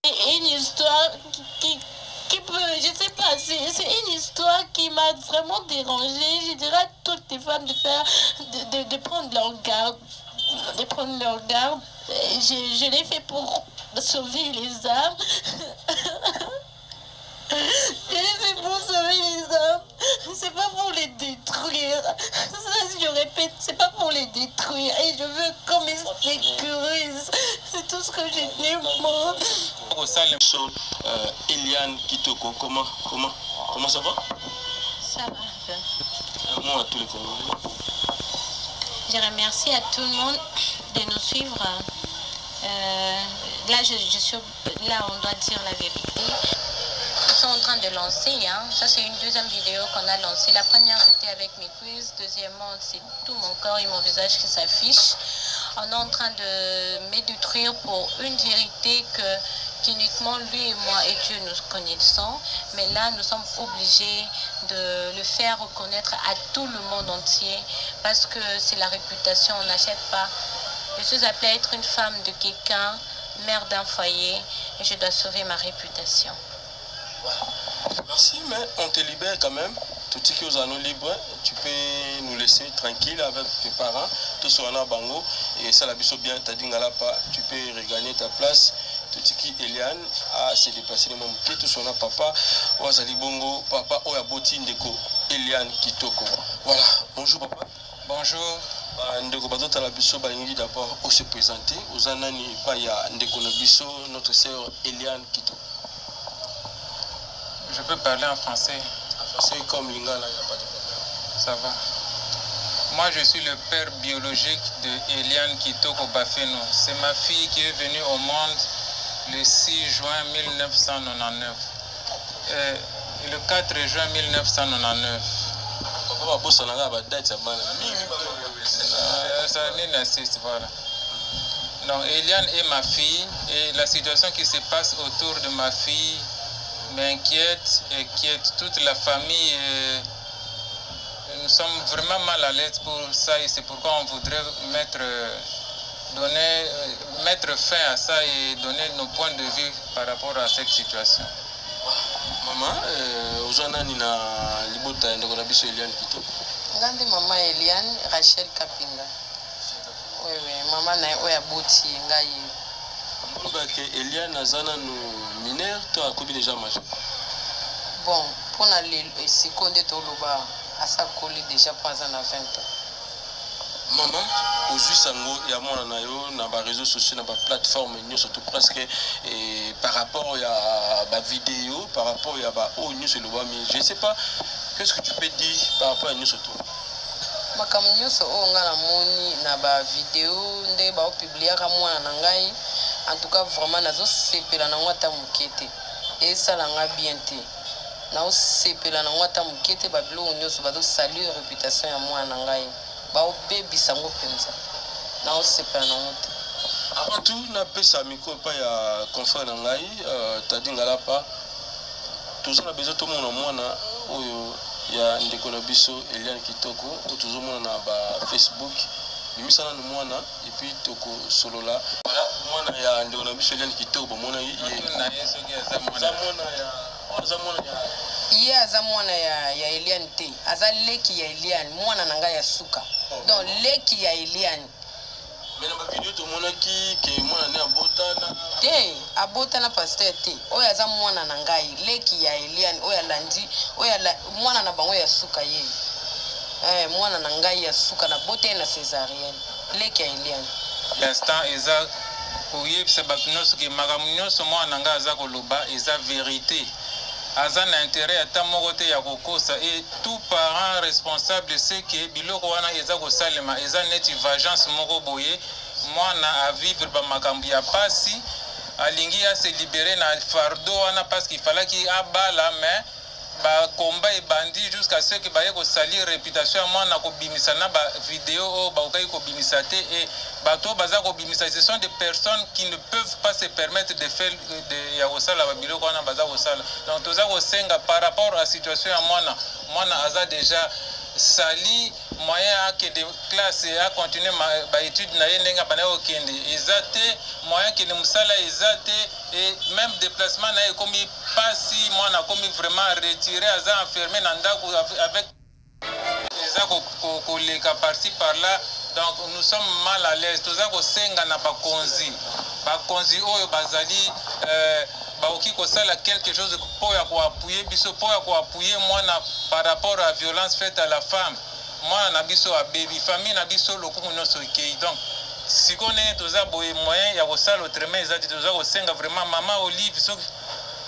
Une histoire qui peut, je sais pas, c'est une histoire qui m'a vraiment dérangée. Je dirais à toutes les femmes de faire, de prendre leur garde, de prendre leur garde. Je l'ai fait pour sauver les âmes. Je l'ai fait pour sauver les âmes. C'est pas pour les détruire. Ça, je répète, c'est pas pour les détruire. Et je veux qu'on me sécurise. C'est tout ce que j'ai dit, moi. Eliane Kitoko, comment ça va? Ça va. Un mot à tous les Congolais. Je remercie à tout le monde de nous suivre. Là, là, on doit dire la vérité. Nous sommes en train de lancer, ça c'est une deuxième vidéo qu'on a lancée. La première c'était avec mes cuisses, deuxièmement c'est tout mon corps et mon visage qui s'affiche. On est en train de me détruire pour une vérité qu'uniquement lui et moi et Dieu nous connaissons. Mais là nous sommes obligés de le faire reconnaître à tout le monde entier parce que c'est la réputation, on n'achète pas. Je suis appelée à être une femme de quelqu'un, mère d'un foyer et je dois sauver ma réputation. Merci, mais on te libère quand même. Tout ce qui est aux anneaux libres, tu peux nous laisser tranquille avec tes parents. Tout ce qu'on a bango et ça la biso bien, t'as dit tu peux regagner ta place. Tout ce qui est Eliane à se déplacer les mêmes pieds. Tout ce qu'on a papa, Wazali Bongo, papa Oyaboti Ndeko, Eliane Kitoko. Voilà, bonjour papa. Bonjour. Ndeko Bazota la biso balingi d'abord au se présenter. Aux anani pas ya Ndeko Nabiso, notre sœur Eliane Kitoko. Je peux parler en français. En français comme Lingala, il n'y a pas de problème. Ça va. Moi, je suis le père biologique de Eliane Kitoko Bafeno. C'est ma fille qui est venue au monde le 6 juin 1999. Le 4 juin 1999. Ça n'est n'assiste, voilà. Donc, Eliane est ma fille et la situation qui se passe autour de ma fille m'inquiète et inquiète toute la famille. Nous sommes vraiment mal à l'aise pour ça et c'est pourquoi on voudrait mettre fin à ça et donner nos points de vue par rapport à cette situation. Maman, Ozana Nina Libota Ndeko Nabiso Eliane Kitoko. Ngandi maman Eliane Rachel Kapinga. Oui, maman na Oyaboti ngai. Eliane Azana nous mineur, toi à combien déjà majeur? Bon, pour les secondes de Toloba, à sa coller déjà pas en 20 ans. Maman, aujourd'hui sango ya mona na yo na ba réseaux sociaux na ba plateforme surtout presque et par rapport à ba vidéo, par rapport à ba oh news le ba mais je sais pas qu'est-ce que tu peux dire par rapport à news surtout. Makam news o ngala moni na ba vidéo nde ba publier ka mwana na ngai. En tout cas, vraiment, nazo sepela na ngwata mukete. Et ça l'a bien été. Nazo sepela na ngwata mukete ba bilo nyonso ba do saluer réputation ya mwana ngai. Ba obebi sango penza. Nazo sepela na ngwata. Avant tout, na pesa miko pa ya confrère na ngai, tadi ngala pa. Tous na besoin tout mona mwana oyo ya Ndeko Nabiso Eliane Kitoko, o toujours mona na ba Facebook. Misana no mwana et puis toko solola voilà mwana ya Ndeko Nabiso Eliane Kitoko mona ye na yeso ki azamona ya Eliane te aza leki ya Eliane mwana nanga ya suka donc leki ya Eliane mais na ba vidéo to mona ki ke mwana ne abotana te abotana pasteur te oyo aza mwana na ngai leki ya Eliane oyo landi oyo mwana na bango ya suka ye mwana na ngai ya suka na bote na césarienne leki ya Eliane l'instant eza koyebisa bato nyonso ke makambo nyonso mwana na ngai aza koloba eza vérité aza na intérêt ata moko te ya kokosa et tout parent responsable sait que biloko wana eza kosalema eza neti vengeance moko boye mwana avivre bamakambo ya pasi alingi ase libéré na fardeau wana parce qu'il fallait qu'il abala mais combat et bandit jusqu'à ce que baye ko salir réputation moi na ko bimisa na ba vidéo o ba ko bimisa te et bato baza ko bimisa ce sont des personnes qui ne peuvent pas se permettre de faire de ya osala ba biloko na baza osala donc toza ko senga par rapport à situation ya mwana aza déjà sali moyen que de classe a continuer ba étude na yenga bana okende ezate moyen que musala ezate et même déplacement na comme pasi moi na comme vraiment retiré aza enfermé na ndako avec eza ko leka parti par là. Donc nous sommes mal à l'aise. Tout ça ko senga na bakonzi oyo bazali baoki kosala quelque chose pour appuyer biso pour appuyer moi par rapport à la violence faite à la femme. Moi na biso a baby famille na biso lokumu nyonso ikei. Donc si connaît tout ça boye moyen ya kosala autrement ezati tout ça ko senga vraiment maman Olive so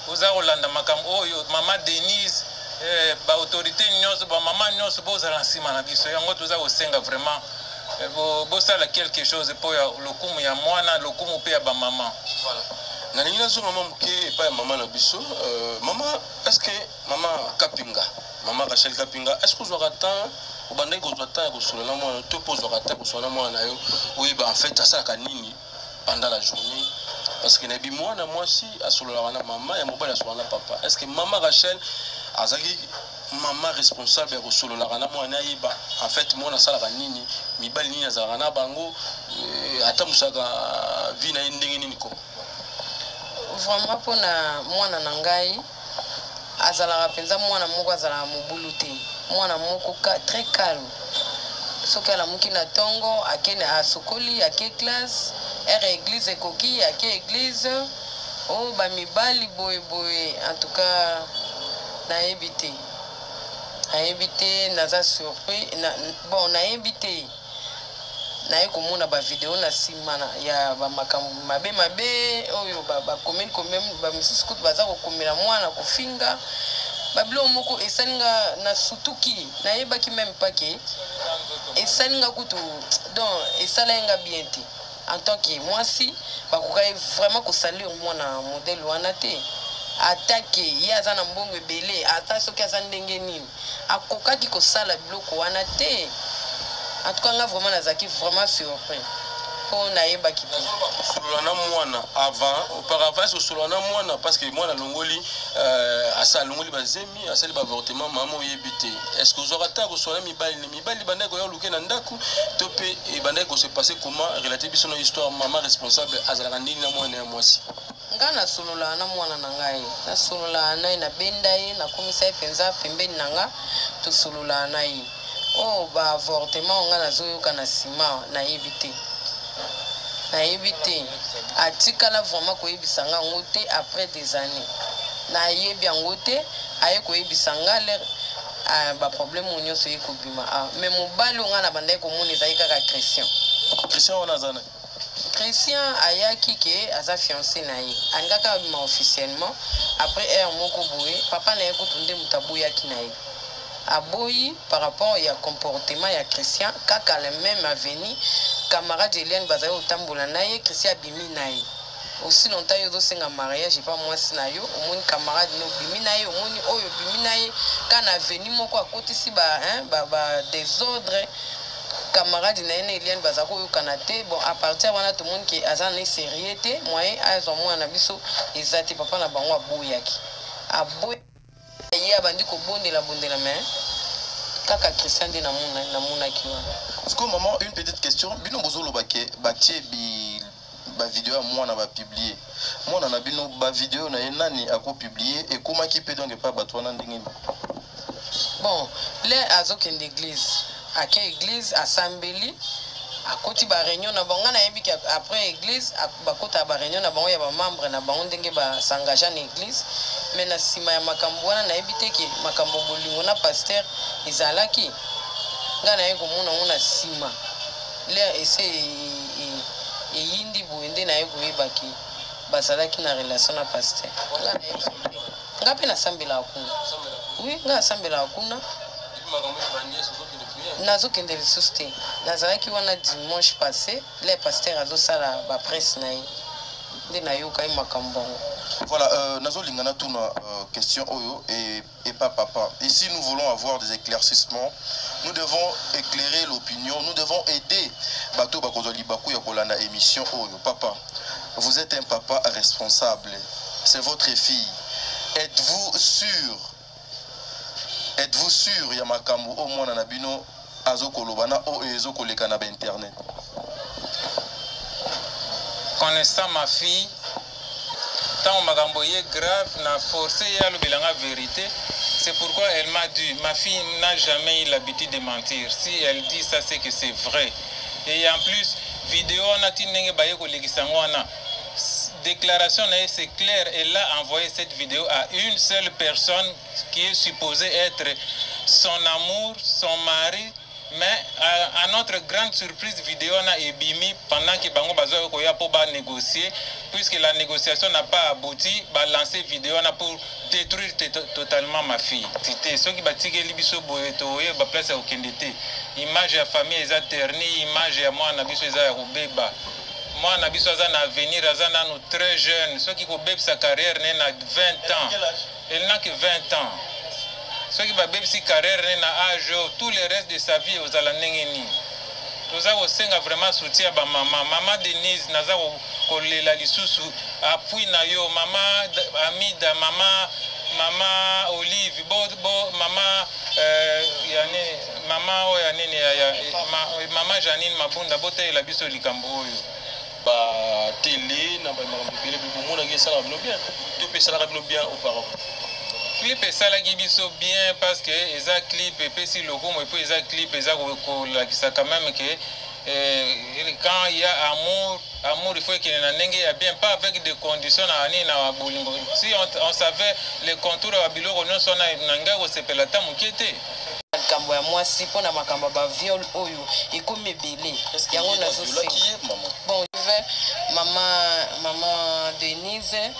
oza kolanda makambo oyo maman Denise ba autorité nyonso ba maman nyonso bozala nsima na biso yango tout ça ko senga vraiment bosala quelque chose pour lokumu ya mwana lokumu pe ya ba maman. Voilà. Na ningina zo maman muke pa ya maman na biso maman est-ce que maman Kapinga maman Rachel Kapinga est-ce que vous aurez temps au bandai ko zota ko solola mwana to pose ko ko solola mwana yo oui bah en fait ça ka nini pendant la journée parce que nabi mwana moi si a solola wana maman ya mobala solola papa est-ce que maman Rachel azaki maman responsable ya kosolola kana mwana yiba en fait mwana sala nini mibali nini azala na bango ata musaka vi na ndenge nini ko vraiment pona mwana na ngai azala penza mwana moko azala mobulu te mwana moko très calme soki ala muki na tongo akene asokoli ake classe ere église ekoki ake église o ba mibali boye en tout cas nayebi te naza surpris bon nayebi te naye komona ba vidéo na sima ya ba makambo mabe oyo ba komeni ba misusu kutu baza kokomela mwana kofinga babilo moko esalinga na sutuki nayebaki même pas que esalinga kutu donc esalinga bien te en tant que mwasi bakokai vraiment kosalir mwana modèle wana te atake ye aza na mbongo ebele ata soki aza ndenge nini akokaki kosala biloko wana te. En tout cas nga vraiment nazaki vraiment surpris po nayebaki te solana mwana avant auparavant so solana mwana parce que mwana longoli asa longoli bazemi asali ba avortement maman oyebite est-ce que vous aurez temps ko solana mibali bandai ko yoluke na ndaku to pe e bandai ko se passer comment relater biso na histoire maman responsable azala ndini na mwana ya mwasi nga na solola na mwana na ngai na solola na benda ye na komisa ye penza pembeni na nga to solola na ye oh ba avortement nga nazoyoka na sima nayebi te atikala vraiment koyebisa nga ngo te après des années nayebi yango te aye koyebisa nga l'air ba problème nyonso ekobima mais mobali nga na bandai komona ezali kaka Christian wana azana Christian ayaki ke aza fiancé na ye alingaka abima officiellement après heure moko boye papa na ye kutunde moto aboyaki na ye aboyi par rapport ya comportement ya Christian kaka le même aveni camarade Eliane bazali otambola na ye Christian abimi na ye aussi longtemps yo dosenga mariage pas mwasi na yo omoni camarade no bimi na ye omoni oyo bimi na ye kana aveni moko akotisi ba désordre camarade na ene Eliane bazako yokana te bon à partir wana tout monde qui azana ne sérieux te moyen azo mwana biso ezati papa na bango aboyaki ye abandi kobondela mais kaka Christian de na mona ki wana. Est-ce que maman une petite question bino bozolo batie ba vidéo à moi na ba publier moi na bino ba vidéo na nani ako publier et comment qui peut donc pas batwana ndenge bon les azokende d'église ake église assemblée akoti ba réunion na bango na yebi après église bakota ba réunion na bango ya ba membre na bango ndenge ba s'engager na église mais na sima ya makambo wana na yebi te ke makambo bolingo na pasteur ezalaki nga na ye komona ngo na sima le ese eyindi boende na ye koyebaki bazalaki na relation na pasteur nga mpe nasambelaka kuna oui nga nasambelaka kuna nazokende lisusu te nazalaki wana dimanche passé le pasteur azosala bapresse na ye nde nayoka ye makambo yango. Voilà, nazolingana tuna question oyo et pas papa. Ici nous voulons avoir des éclaircissements. Nous devons éclairer l'opinion, nous devons aider bato bakozoli baku ya kolanda émission oyo. Papa, vous êtes un papa responsable. C'est votre fille. Êtes-vous sûr êtes-vous sûr ya makambo au mwana na bino azokolobana o ezokoleka na internet? Connaissant ma fille, tant makambo est grave, n'a forcé à la vérité. C'est pourquoi elle m'a dit, ma fille n'a jamais eu l'habitude de mentir. Si elle dit ça, c'est que c'est vrai. Et en plus, vidéo on a tinenge baye ko legisangwana. Déclaration c'est clair, elle a envoyé cette vidéo à une seule personne qui est supposée être son amour, son mari. Mais à notre grande surprise, vidéo on a ébimi pendant que Bango Bazo Koya pour négocier, puisque la négociation n'a pas abouti, bah lancer vidéo on a pour détruire totalement ma fille. C'était ceux qui bâtissent l'Ibiso Boetoye, bah place à Okendete. Image à famille est ternie, image à moi Nabiso est à Robeba. Moi Nabiso est à venir, nous très jeune. Ceux qui ont sa carrière n'a 20 ans. Elle n'a que 20 ans. Ceux qui ont sa carrière n'a âge, tout le reste de sa vie aux alanengeni. Nous avons vraiment soutien à maman Denise, nous avons la lisusu, appui nayo, maman Amida, maman Olive, maman maman Janine Mabunda, bote la biso likambo oyo. Ba télé na ba mambele bimona ke sala bien. Tu peux sala bien auparavant. Clip et ça la gibiso bien parce que eza clip et puis si logo et puis eza clip eza ko la ça quand même que quand il y a amour il faut qu'il y ait un bien pas avec des conditions na bolingo. Si on savait les contours à biloko non sona nanga ko sepela ta mukete. Makambo ya mwasi pona makambo ba viol oyo ekomi belé yango nazo bon maman Denise.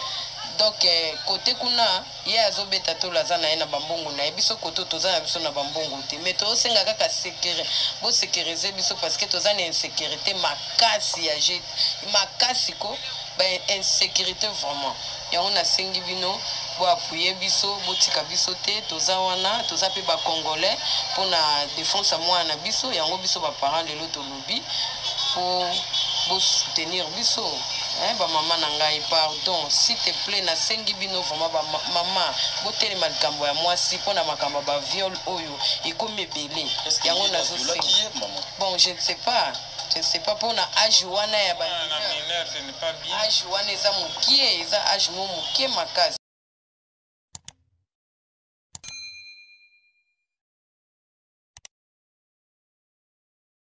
Donc côté kuna ya azobeta to lazana na bambongo na biso koto tozana biso na bambongo te mais to senga kaka sécurité bo sécuriser biso parce que tozana insécurité makasi ya jet makasi ko ba insécurité vraiment ya on a sengi bino bo appuyer biso bo tika biso te tozawana tozape ba congolais pour na défense moi na biso yango biso ba parents lelo to lobby pour soutenir biso. Ba maman nangai pardon s'il te plaît na sengi bino vraiment ba maman boteli makambo ya mwasi pona makambo ba viol oyo ekomi belé yango nazo bon je ne sais pas pona âge wana ya ba mineur ce n'est pas bien âge wana eza mukie eza âge mo mukie makazi